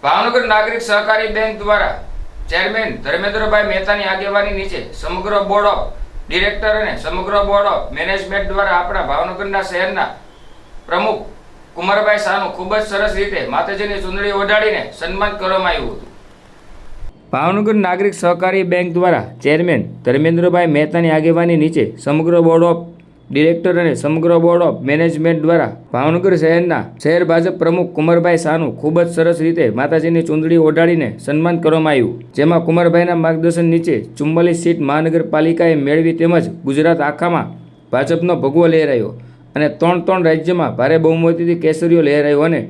ભાવનગર નાગરિક સહકારી બેંક દ્વારા ચેરમેન ધર્મેન્દ્રભાઈ મહેતાની આગેવાની નીચે સમગ્ર બોર્ડ ઓફ ડિરેક્ટર અને સમગ્ર બોર્ડ ઓફ મેનેજમેન્ટ દ્વારા આપણા ભાવનગરના શહેરના પ્રમુખ કુમારભાઈ શાહનું ખૂબ જ સરસ રીતે માતાજીની ચૂંદડી ઓઢાડીને સન્માન કરવામાં આવ્યું હતું। ભાવનગર નાગરિક સહકારી બેંક દ્વારા ચેરમેન ધર્મેન્દ્રભાઈ મહેતાની આગેવાની નીચે સમગ્ર બોર્ડ ઓફ ડિરેક્ટર અને સમગ્ર બોર્ડ ઓફ મેનેજમેન્ટ દ્વારા ભાવનગર શહેરના શહેર ભાજપ પ્રમુખ કુમારભાઈ શાહનું ખૂબ જ સરસ રીતે માતાજીની ચૂંદડી ઓઢાડીને સન્માન કરવામાં આવ્યું, જેમાં કુમારભાઈના માર્ગદર્શન નીચે 44 સીટ મહાનગરપાલિકાએ મેળવી તેમજ ગુજરાત આખામાં ભાજપનો ભગવો લહેરાયો અને 3 રાજ્યમાં ભારે બહુમતીથી કેસરીઓ લહેરાયો અને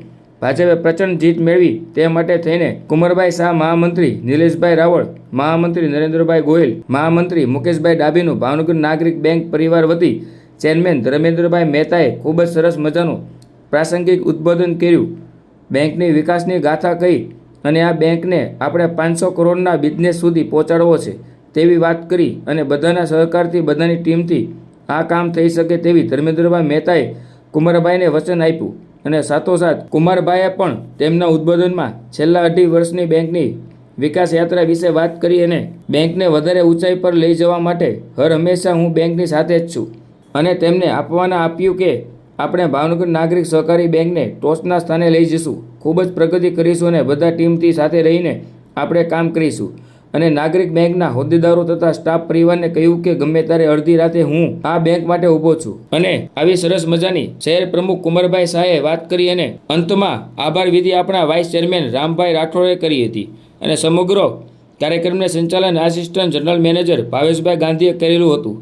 ભાજપે પ્રચંડ જીત મેળવી તે માટે થઈને કુમારભાઈ શાહ, મહામંત્રી નિલેશભાઈ રાવળ, મહામંત્રી નરેન્દ્રભાઈ ગોહિલ, મહામંત્રી મુકેશભાઈ ડાભીનું ભાવનગર નાગરિક બેંક પરિવાર વતી ચેરમેન ધર્મેન્દ્રભાઈ મહેતાએ ખૂબ જ સરસ મજાનું પ્રાસંગિક ઉદ્બોધન કર્યું, બેંકની વિકાસની ગાથા કહી અને આ બેંકને આપણે 500 કરોડના બિઝનેસ સુધી પહોંચાડવો છે તેવી વાત કરી અને બધાના સહકારથી બધાની ટીમથી આ કામ થઈ શકે તેવી ધર્મેન્દ્રભાઈ મહેતાએ કુમારભાઈને વચન આપ્યું અને સાથોસાથ કુમારભાઈએ પણ તેમના ઉદ્બોધનમાં છેલ્લા 2.5 વર્ષની બેંકની વિકાસ યાત્રા વિશે વાત કરી અને બેંકને વધારે ઊંચાઈ પર લઈ જવા માટે હર હંમેશા હું બેંકની સાથે જ છું અને તેમને આપ્યું કે આપણે ભાવનગર નાગરિક સહકારી બેંકને ટોચના સ્થાને લઈ જઈશું, ખૂબ જ પ્રગતિ કરીશું અને બધા ટીમથી સાથે રહીને આપણે કામ કરીશું અને નાગરિક બેંકના હોદ્દેદારો તથા સ્ટાફ પરિવારને કહ્યું કે ગમે ત્યારે અડધી રાતે હું આ બેંક માટે ઊભો છું અને આવી સરસ મજાની શહેર પ્રમુખ કુમારભાઈ શાહે વાત કરી અને અંતમાં આભાર વિધિ આપણા વાઇસ ચેરમેન રામભાઈ રાઠોડે કરી હતી અને સમગ્ર કાર્યક્રમને સંચાલન આસિસ્ટન્ટ જનરલ મેનેજર ભાવેશભાઈ ગાંધીએ કરેલું હતું।